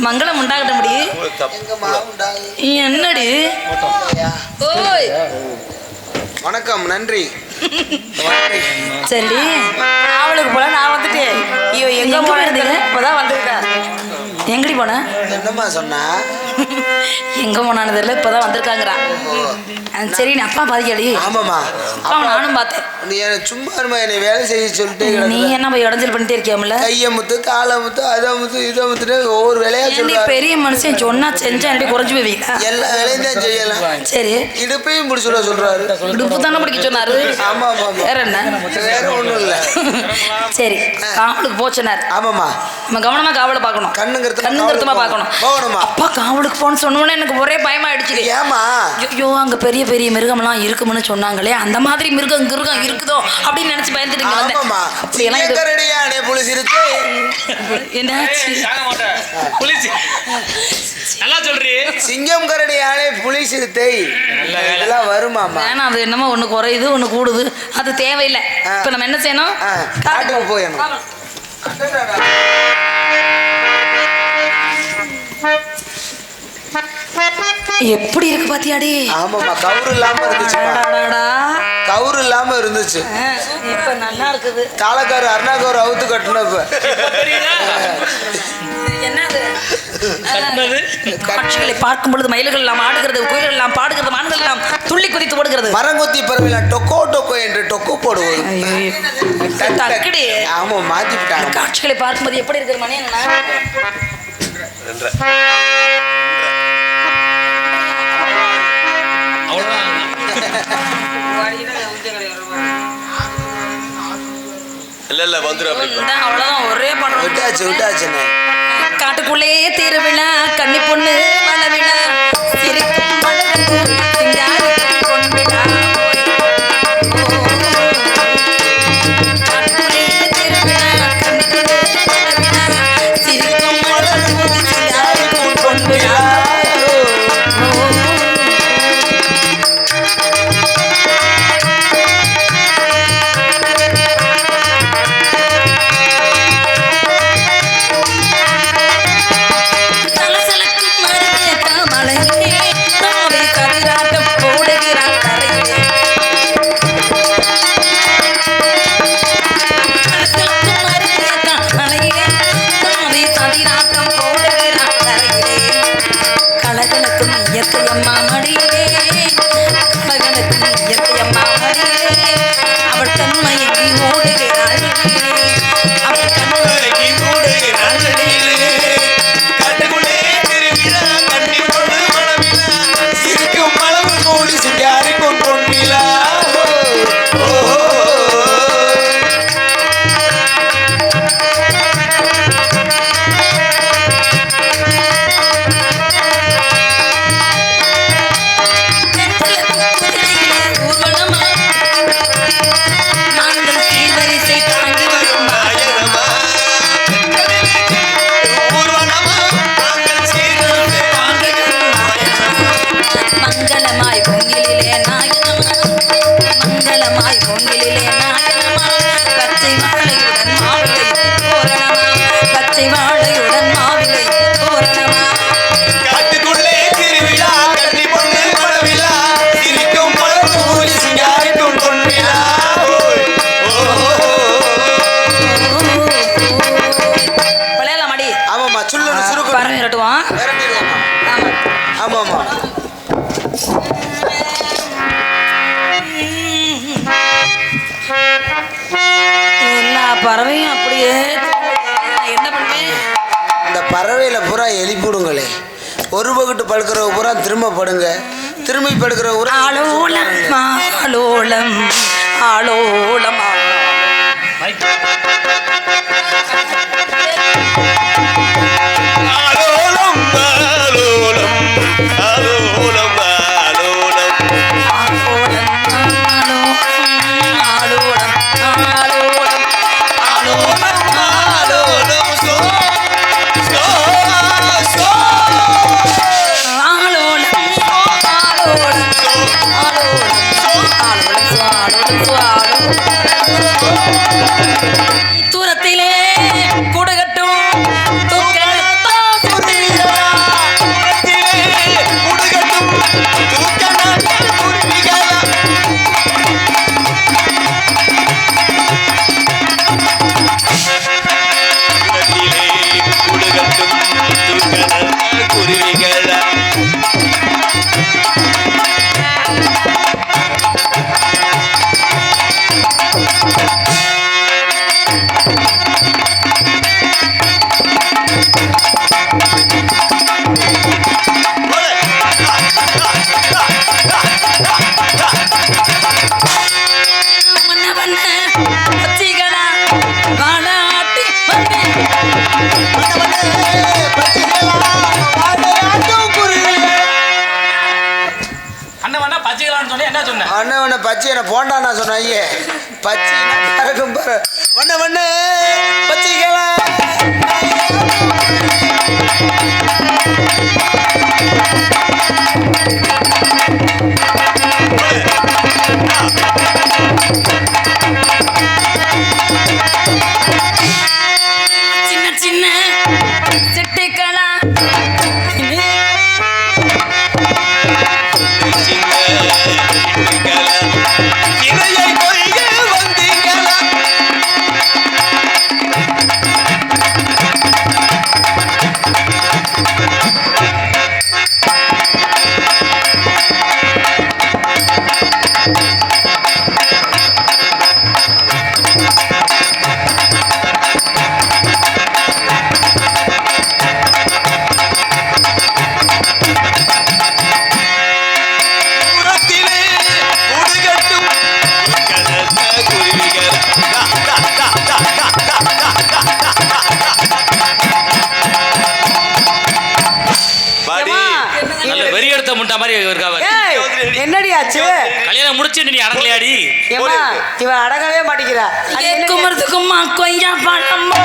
மங்களம் உண்டாகட்ட முடி என்னடி ஓய் வணக்கம் நன்றி சரி அவளுக்கு போல நான் வந்துட்டேன் ஐயோ எங்க போனது இப்பதான் வந்துருக்கா எங்கடி போன என்னம்மா சொன்னா எங்க போனானது இல்லை இப்பதான் வந்திருக்காங்கிறா சரி நீ அப்பா பாதிக்கடி ஆமாம்மா அப்பா நானும் பார்த்தேன் நீ எனக்கு சும்மா இருமா என்னை வேலை செய்ய சொல்லிட்டு நீ என்ன போய் இடைஞ்சல் பண்ணிட்டே இருக்கியாமல கையை முத்து காலை முத்து அதை முத்து இதை முத்துட்டு ஒவ்வொரு வேலையா சொல்லி பெரிய மனுஷன் சொன்னா செஞ்சா எப்படி குறைஞ்சு போவீங்களா எல்லா வேலையும் தான் செய்யலாம் சரி இடுப்பையும் பிடிச்சுட சொல்றாரு இடுப்பு தானே பிடிக்க சொன்னாரு ஆமா ஆமா வேற என்ன வேற ஒண்ணும் இல்ல சரி காவலுக்கு போச்சனார் ஆமாம்மா நம்ம கவனமா காவலை பார்க்கணும் கண்ணுங்கிறதுமா பார்க்கணும் போகணுமா அப்பா காவலுக்கு போன்னு சொன்னோன்னே எனக்கு ஒரே பயமாயிடுச்சு ஏமா ஐயோ அங்க பெரிய பெரிய மிருகம்லாம் இருக்கும்னு சொன்னாங்களே அந்த மாதிரி மிருகம் இருக்குதோ அப்படின்னு நினைச்சு பயந்துட்டீங்க என்னாச்சு நல்லா சொல்றீ சிங்கம் கரடி யானை புலி சிறுத்தை இதெல்லாம் வருமாமா ஏன்னா அது என்னமோ ஒண்ணு குறையுது ஒண்ணு கூடுது அது தேவையில்லை இப்ப நம்ம என்ன செய்யணும் காட்டுக்கு போயணும் எப்படி இருக்கு பாத்தியாடி ஆமாமா கவுரு இல்லாம இருந்துச்சு கவுரு இல்லாம இருந்துச்சு இப்ப நல்லா இருக்குது காலக்காரு அருணாக்காரு அவுத்து கட்டினப்ப காட்சிகளை பார்க்கும் பொழுது மயில்கள் எல்லாம் ஆடுகிறது கோயில்கள் எல்லாம் பாடுகிறது மான்கள் எல்லாம் துள்ளி குதித்து ஓடுகிறது மரங்கொத்தி பறவைலாம் டொக்கோ டொக்கோ என்று டொக்கோ போடுவது ஆமா மாத்திட்டாங்க காட்சிகளை பார்க்கும்போது எப்படி இருக்கிற மணி அவ்வளவுதான் ஒரே படம் விட்டாச்சு காட்டுக்குள்ளேயே திருவிழா கன்னி பொண்ணு மலவிழா பறவையும் அப்படியே என்ன பண்ணுவேன் இந்த பறவையில பூரா எழுப்பிடுங்களே ஒரு பக்கத்து படுக்கிற பூரா திரும்ப படுங்க திரும்பி படுக்கிற பூரா ஆலோலம் ஆலோலம் ஆலோலம் தூரத்திலே கூடுகட்டும் தூக்கத்தில் பச்சை என்ன போண்டானா சொன்னாங்க. பச்சைனா பறக்கும் பாரு. வண்ண வண்ண பச்சைகளா சின்ன சின்ன சிட்டுக்களா என்னடி ஆச்சு? கல்யாணம் முடிச்சு நீ அடங்கலையாடி? ஏமா இவ அடங்கவே மாட்டேங்கிறா. குமரத்துக்குமா கொய்யா பழமோ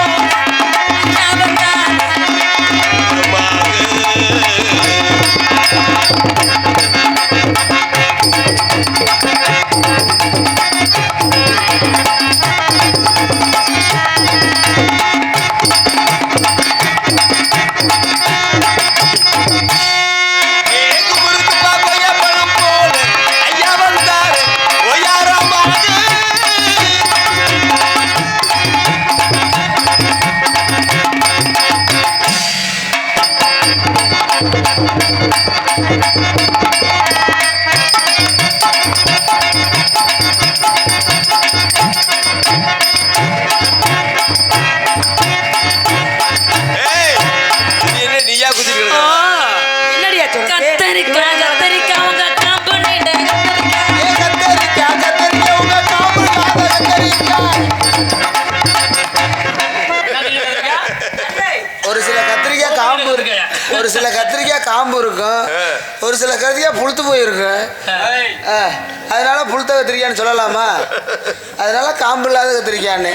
ஒரு சில கத்திரிக்காய் காம்பு இருக்கும், ஒரு சில கத்திரிக்காய் புளுத்து போயிருக்கும். அதனால புளுத்த கத்திரிக்காய்னு சொல்லலாமா? அதனால காம்பு இல்லாத கத்திரிக்காய்னு.